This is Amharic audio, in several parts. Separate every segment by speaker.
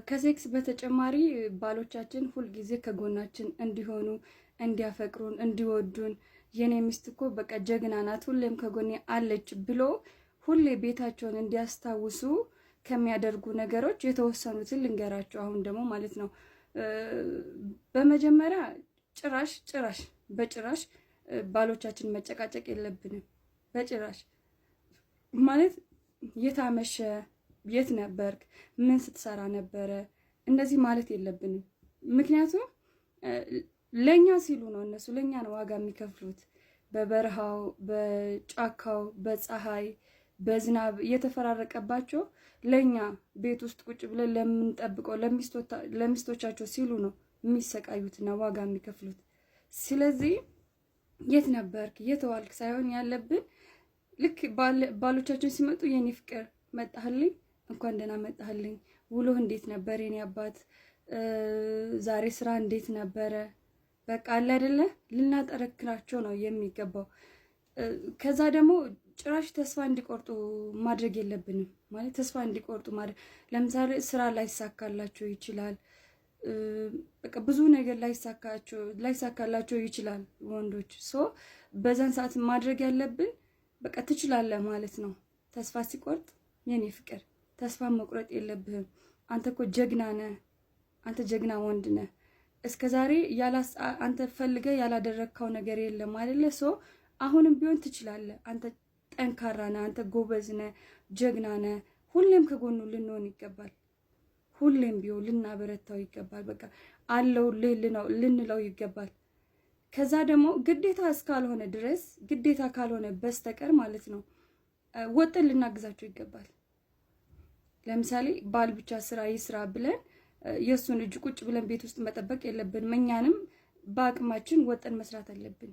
Speaker 1: ከሴክስ በተጨማሪ ባሎቻችን ሁል ጊዜ ከጎናችን እንዲሆኑ፣ እንዲያፈቅሩን፣ እንዲወዱን የኔ ሚስት እኮ በቃ ጀግና ናት፣ ሁሌም ከጎኔ አለች ብሎ ሁሌ ቤታቸውን እንዲያስታውሱ ከሚያደርጉ ነገሮች የተወሰኑትን ልንገራቸው። አሁን ደግሞ ማለት ነው በመጀመሪያ በጭራሽ ባሎቻችን መጨቃጨቅ የለብንም። በጭራሽ ማለት የታመሸ፣ የት ነበርክ፣ ምን ስትሰራ ነበረ፣ እንደዚህ ማለት የለብንም። ምክንያቱም ለኛ ሲሉ ነው፣ እነሱ ለኛ ነው ዋጋ የሚከፍሉት። በበረሃው፣ በጫካው፣ በፀሐይ፣ በዝናብ እየተፈራረቀባቸው ለኛ ቤት ውስጥ ቁጭ ብለን ለምንጠብቀው ለሚስቶቻቸው ሲሉ ነው የሚሰቃዩትና ዋጋ የሚከፍሉት። ስለዚህ የት ነበርክ፣ የት ዋልክ ሳይሆን ያለብን ልክ ባሎቻችን ሲመጡ የኔ ፍቅር መጣህልኝ፣ እንኳን ደህና መጣህልኝ፣ ውሎህ እንዴት ነበር የኔ አባት፣ ዛሬ ስራ እንዴት ነበረ፣ በቃ አለ አይደለ ልናጠረክራቸው ነው የሚገባው። ከዛ ደግሞ ጭራሽ ተስፋ እንዲቆርጡ ማድረግ የለብንም። ማለት ተስፋ እንዲቆርጡ ማድረግ ለምሳሌ ስራ ላይሳካላቸው ይችላል፣ በቃ ብዙ ነገር ላይሳካላቸው ይችላል ወንዶች። በዛን ሰዓት ማድረግ ያለብን በቃ ትችላለህ ማለት ነው። ተስፋ ሲቆርጥ የኔ ፍቅር ተስፋ መቁረጥ የለብህም፣ አንተ እኮ ጀግና ነህ፣ አንተ ጀግና ወንድ ነህ፣ እስከዛሬ አንተ ፈልገህ ያላደረግከው ነገር የለም አይደለ? አሁንም ቢሆን ትችላለህ፣ አንተ ጠንካራ ነህ፣ አንተ ጎበዝ ነህ፣ ጀግና ነህ። ሁሌም ከጎኑ ልንሆን ይገባል፣ ሁሌም ቢሆን ልናበረታው ይገባል። በቃ አለው ልንለው ይገባል። ከዛ ደግሞ ግዴታ እስካልሆነ ድረስ ግዴታ ካልሆነ በስተቀር ማለት ነው ወጥን ልናግዛቸው ይገባል። ለምሳሌ ባል ብቻ ስራ ይስራ ብለን የእሱን እጅ ቁጭ ብለን ቤት ውስጥ መጠበቅ የለብንም። እኛንም በአቅማችን ወጥን መስራት አለብን።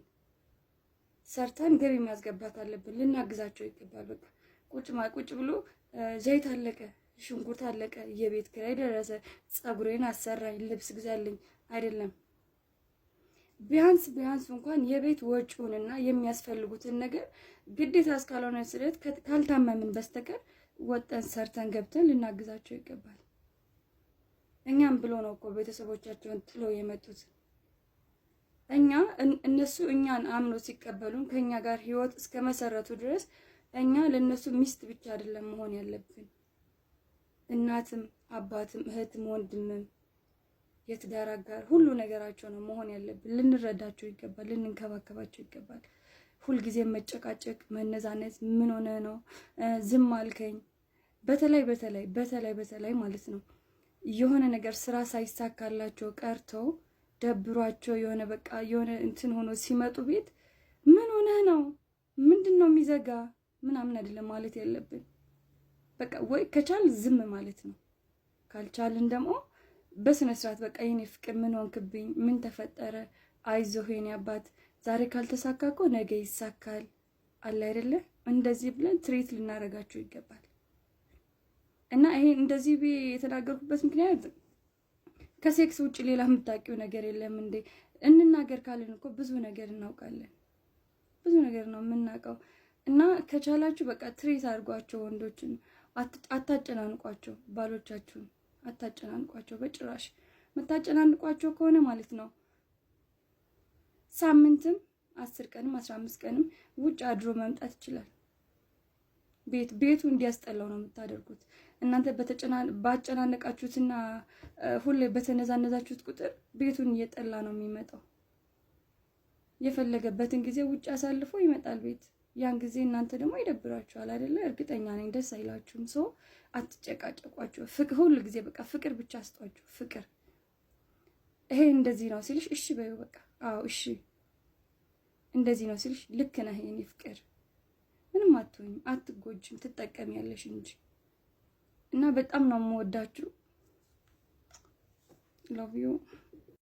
Speaker 1: ሰርተን ገቢ ማስገባት አለብን። ልናግዛቸው ይገባል። በቃ ቁጭ ብሎ ዘይት አለቀ፣ ሽንኩርት አለቀ፣ የቤት ኪራይ ደረሰ፣ ፀጉሬን አሰራኝ፣ ልብስ ግዛልኝ አይደለም። ቢያንስ እንኳን የቤት ወጪውንና የሚያስፈልጉትን ነገር ግዴታ እስካልሆነ ስለት ካልታመምን በስተቀር ወጠን ሰርተን ገብተን ልናግዛቸው ይገባል። እኛም ብሎ ነው እኮ ቤተሰቦቻቸውን ጥሎ የመጡት። እነሱ እኛን አምኖ ሲቀበሉን ከኛ ጋር ህይወት እስከ መሰረቱ ድረስ እኛ ለነሱ ሚስት ብቻ አይደለም መሆን ያለብን፣ እናትም፣ አባትም፣ እህትም፣ ወንድምም፣ የትዳር አጋር ሁሉ ነገራቸው ነው መሆን ያለብን። ልንረዳቸው ይገባል፣ ልንንከባከባቸው ይገባል። ሁልጊዜ መጨቃጨቅ፣ መነዛነት፣ ምን ሆነ ነው ዝም አልከኝ። በተለይ ማለት ነው የሆነ ነገር ስራ ሳይሳካላቸው ቀርተው ደብሯቸው የሆነ እንትን ሆኖ ሲመጡ ቤት ምን ሆነ ነው ምንድነው የሚዘጋ ምናምን አይደለም ማለት ያለብን። በቃ ወይ ከቻል ዝም ማለት ነው፣ ካልቻልን ደግሞ በስነ ስርዓት በቃ የኔ ፍቅር ምን ሆንክብኝ፣ ምን ተፈጠረ፣ አይዞህ የኔ አባት፣ ዛሬ ካልተሳካ እኮ ነገ ይሳካል አለ አይደለ? እንደዚህ ብለን ትሪት ልናረጋቸው ይገባል። እና ይሄ እንደዚህ የተናገርኩበት ምክንያት ከሴክስ ውጭ ሌላ የምታውቂው ነገር የለም እንዴ? እንናገር ካልን እኮ ብዙ ነገር እናውቃለን፣ ብዙ ነገር ነው የምናውቀው። እና ከቻላችሁ በቃ ትሪት አድርጓቸው፣ ወንዶችን አታጨናንቋቸው፣ ባሎቻችሁን አታጨናንቋቸው። በጭራሽ መታጨናንቋቸው ከሆነ ማለት ነው ሳምንትም 10 ቀንም 15 ቀንም ውጭ አድሮ መምጣት ይችላል። ቤቱ እንዲያስጠላው ነው የምታደርጉት። እናንተ ባጨናነቃችሁትና ሁሌ በተነዛነዛችሁት ቁጥር ቤቱን እየጠላ ነው የሚመጣው። የፈለገበትን ጊዜ ውጭ አሳልፎ ይመጣል ቤት። ያን ጊዜ እናንተ ደግሞ ይደብራችኋል አይደለ? እርግጠኛ ነኝ ደስ አይላችሁም። አትጨቃጨቋቸው። ሁሉ ጊዜ በቃ ፍቅር ብቻ አስጧቸው። ፍቅር ይሄ እንደዚህ ነው ሲልሽ እሺ በይው በቃ። አዎ እሺ እንደዚህ ነው ሲልሽ ልክ ነህ የኔ ፍቅር፣ ምንም አትሆኝም፣ አትጎጂም፣ ትጠቀሚያለሽ እንጂ። እና በጣም ነው የምወዳችሁ። ላቭ ዩ